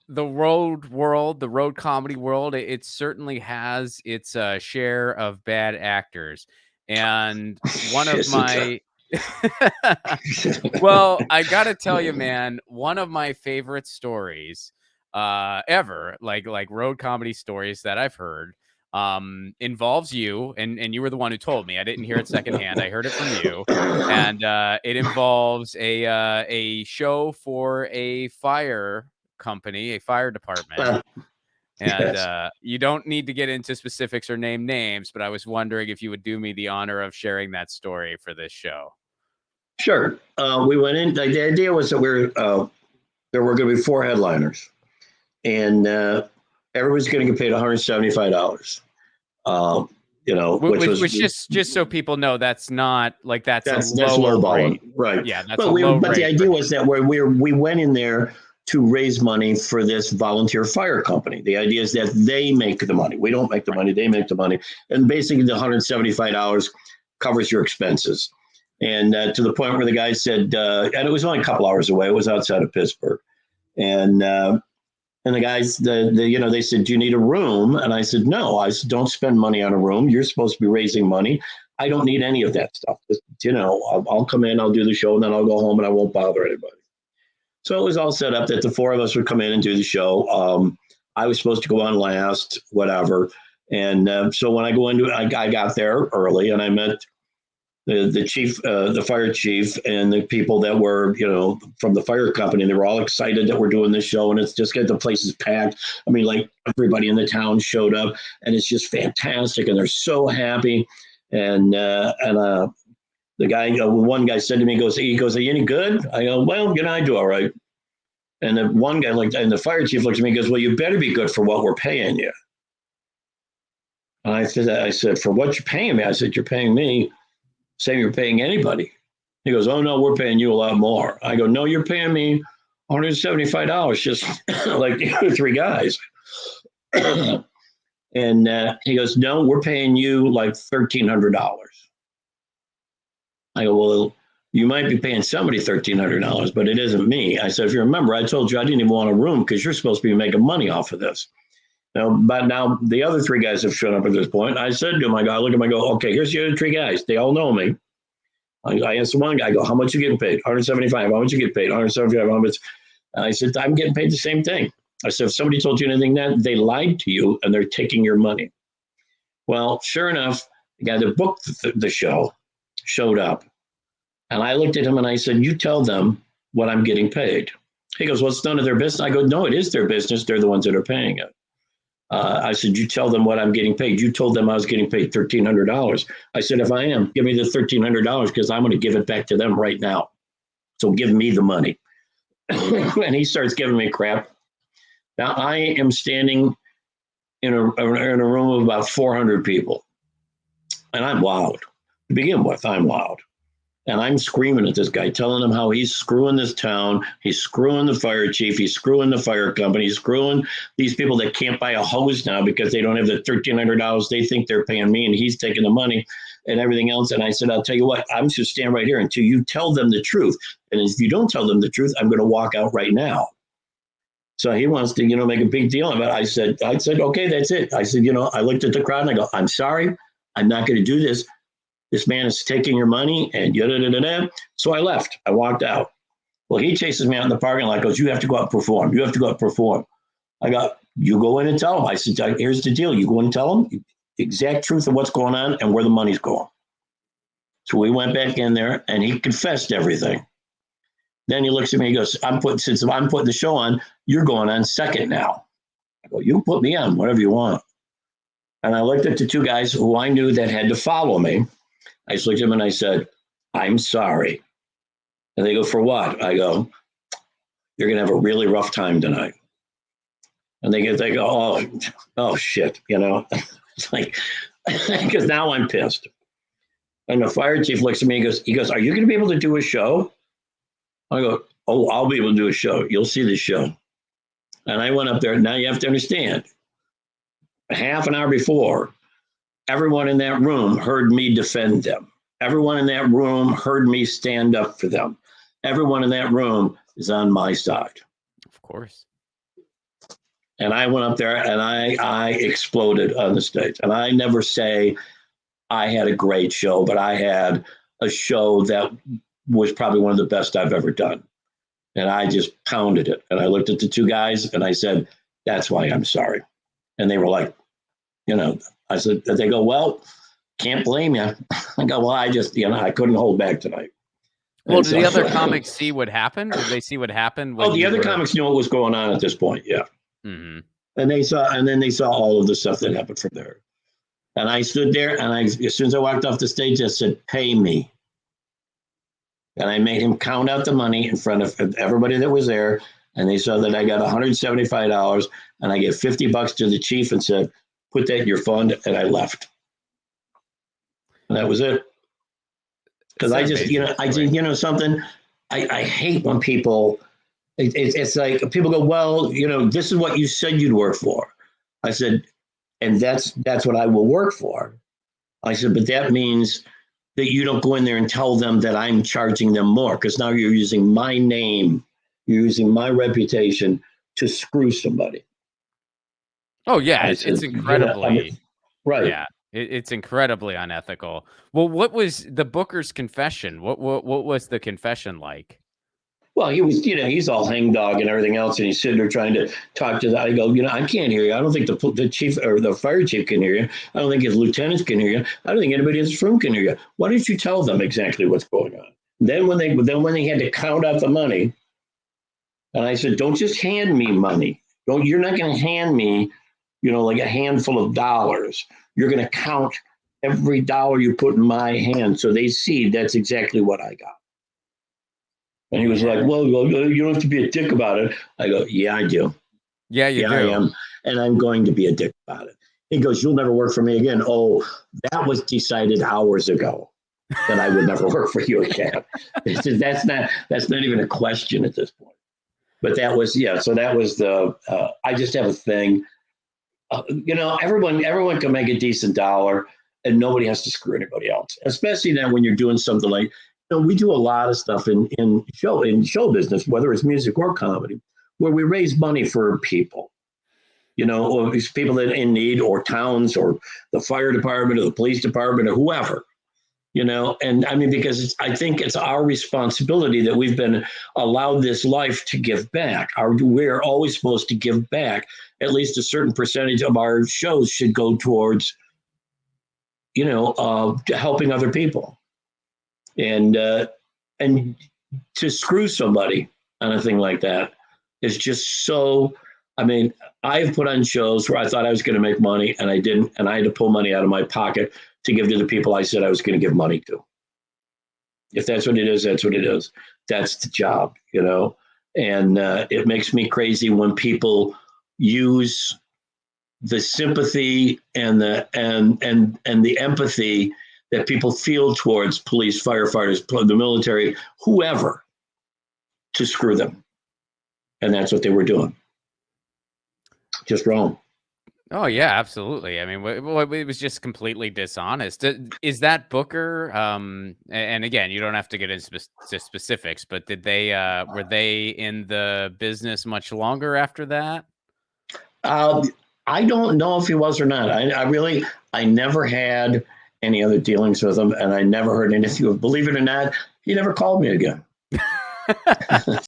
the road world, the road comedy world, it certainly has its share of bad actors. And one of Yes, it does. my well, I gotta tell you, man, one of my favorite stories ever, like road comedy stories that I've heard, involves you, and you were the one who told me. I didn't hear it secondhand. I heard it from you, and it involves a show for a fire company, a fire department. And Yes. you don't need to get into specifics or name names, but I was wondering if you would do me the honor of sharing that story for this show. Sure. We went in. The idea was that there were going to be four headliners, and everybody's going to get paid $175. Um, which was Which just so people know, that's not like that's a that's lower lowballing, rate. right? Yeah, that's a low But the rate for idea was him. that we went in there to raise money for this volunteer fire company. The idea is that they make the money. We don't make the Right. money; they make the money, and basically the $175 covers your expenses. And to the point where the guy said, and it was only a couple hours away. It was outside of Pittsburgh, and the guys, they said, "Do you need a room?" And I said, "No." I said, "Don't spend money on a room. You're supposed to be raising money. I don't need any of that stuff. Just, I'll come in, I'll do the show, and then I'll go home, and I won't bother anybody." So it was all set up that the four of us would come in and do the show. I was supposed to go on last, whatever. And so when I got there early, and I met the chief, the fire chief, and the people that were, from the fire company. They were all excited that we're doing this show, and it's just the place is packed. I mean, like everybody in the town showed up, and it's just fantastic, and they're so happy. And the guy, one guy said to me, he goes, "Are you any good?" I go, "Well, I do all right." And the one guy and the fire chief looked at me and goes, "Well, you better be good for what we're paying you." And I said, "For what you're paying me?" I said, "You're paying me same you're paying anybody." He goes, "Oh no, we're paying you a lot more." I go, "No, you're paying me $175, just like the other three guys." And he goes, "No, we're paying you like $1,300. I go, "Well, you might be paying somebody $1,300, but it isn't me." I said, "If you remember, I told you I didn't even want a room because you're supposed to be making money off of this." But now the other three guys have shown up at this point. I said to him, I look at him, I go, "Okay, here's the other three guys. They all know me." I asked one guy, I go, "How much you getting paid?" 175. "How much you get paid?" 175. "How much?" I said, "I'm getting paid the same thing." I said, "If somebody told you anything, that they lied to you and they're taking your money." Well, sure enough, the guy that booked the show showed up. And I looked at him and I said, "You tell them what I'm getting paid." He goes, "Well, it's none of their business." I go, "No, it is their business. They're the ones that are paying it." I said, "You tell them what I'm getting paid." You told them I was getting paid $1,300. I said, "If I am, give me the $1,300 because I'm going to give it back to them right now. So give me the money." And he starts giving me crap. Now I am standing in a room of about 400 people, and I'm loud. To begin with, I'm loud. And I'm screaming at this guy, telling him how he's screwing this town. He's screwing the fire chief. He's screwing the fire company. He's screwing these people that can't buy a hose now because they don't have the $1,300 they think they're paying me, and he's taking the money and everything else. And I said, "I'll tell you what, I'm just stand right here until you tell them the truth. And if you don't tell them the truth, I'm going to walk out right now." So he wants to, make a big deal of it. I said, "Okay, that's it." I said, I looked at the crowd and I go, "I'm sorry. I'm not going to do this. This man is taking your money," and yada. So I left. I walked out. Well, he chases me out in the parking lot, goes, "You have to go out and perform. You have to go out and perform." I got, "You go in and tell him." I said, "Here's the deal. You go in and tell him the exact truth of what's going on and where the money's going." So we went back in there and he confessed everything. Then he looks at me, he goes, since I'm putting the show on, you're going on second now." I go, "You put me on, whatever you want." And I looked at the two guys who I knew that had to follow me. I just looked at them and I said, "I'm sorry." And they go, "For what?" I go, "You're going to have a really rough time tonight." And they go, oh shit, It's like, because now I'm pissed. And the fire chief looks at me and he goes, "Are you going to be able to do a show?" I go, "Oh, I'll be able to do a show. You'll see the show." And I went up there. Now you have to understand, half an hour before, everyone in that room heard me defend them. Everyone in that room heard me stand up for them. Everyone in that room is on my side. Of course. And I went up there and I exploded on the stage. And I never say I had a great show, but I had a show that was probably one of the best I've ever done. And I just pounded it. And I looked at the two guys and I said, that's why I'm sorry. And they were like, I said, they go, well, can't blame you. I go, well, I couldn't hold back tonight. Well, did the other comics see what happened? Did they see what happened when the other comics knew what was going on at this point, yeah. Mm-hmm. And then they saw all of the stuff that happened from there. And I stood there, and as soon as I walked off the stage, I said, pay me. And I made him count out the money in front of everybody that was there. And they saw that I got $175, and I gave $50 to the chief and said, put that in your fund, and I left. And that was it. Because I just, something, I hate when people, it's like people go, well, this is what you said you'd work for. I said, and that's what I will work for. I said, but that means that you don't go in there and tell them that I'm charging them more, because now you're using my name, you're using my reputation to screw somebody. Oh yeah, it's incredibly right. Yeah, it's incredibly unethical. Well, what was the Booker's confession? What was the confession like? Well, he was, he's all hangdog and everything else, and he's sitting there trying to talk to I go, I can't hear you. I don't think the chief or the fire chief can hear you. I don't think his lieutenants can hear you. I don't think anybody in this room can hear you. Why don't you tell them exactly what's going on? Then when they had to count out the money, and I said, don't just hand me money. You're not going to hand me, like a handful of dollars. You're going to count every dollar you put in my hand, so they see that's exactly what I got. And he was like, well, you don't have to be a dick about it. I go, yeah, I do. Yeah, you do. I am. And I'm going to be a dick about it. He goes, you'll never work for me again. Oh, that was decided hours ago that I would never work for you again. That's not even a question at this point. But that was, so that was I just have a thing. Everyone can make a decent dollar, and nobody has to screw anybody else, especially now when you're doing something like, we do a lot of stuff in show business, whether it's music or comedy, where we raise money for people, or these people that are in need, or towns, or the fire department, or the police department, or whoever, and I mean, because I think it's our responsibility that we've been allowed this life to give back. We're always supposed to give back. At least a certain percentage of our shows should go towards, helping other people. And to screw somebody on a thing like that is just so. I mean, I've put on shows where I thought I was going to make money and I didn't, and I had to pull money out of my pocket to give to the people I said I was going to give money to. If that's what it is, that's what it is. That's the job, And it makes me crazy when people use the sympathy and the empathy that people feel towards police, firefighters, the military, whoever, to screw them. And that's what they were doing. Just wrong. Oh yeah, absolutely. I mean, it was just completely dishonest. Is that Booker? And again, you don't have to get into specifics, but did they were they in the business much longer after that? I don't know if he was or not. I never had any other dealings with him, and I never heard anything. Believe it or not, he never called me again.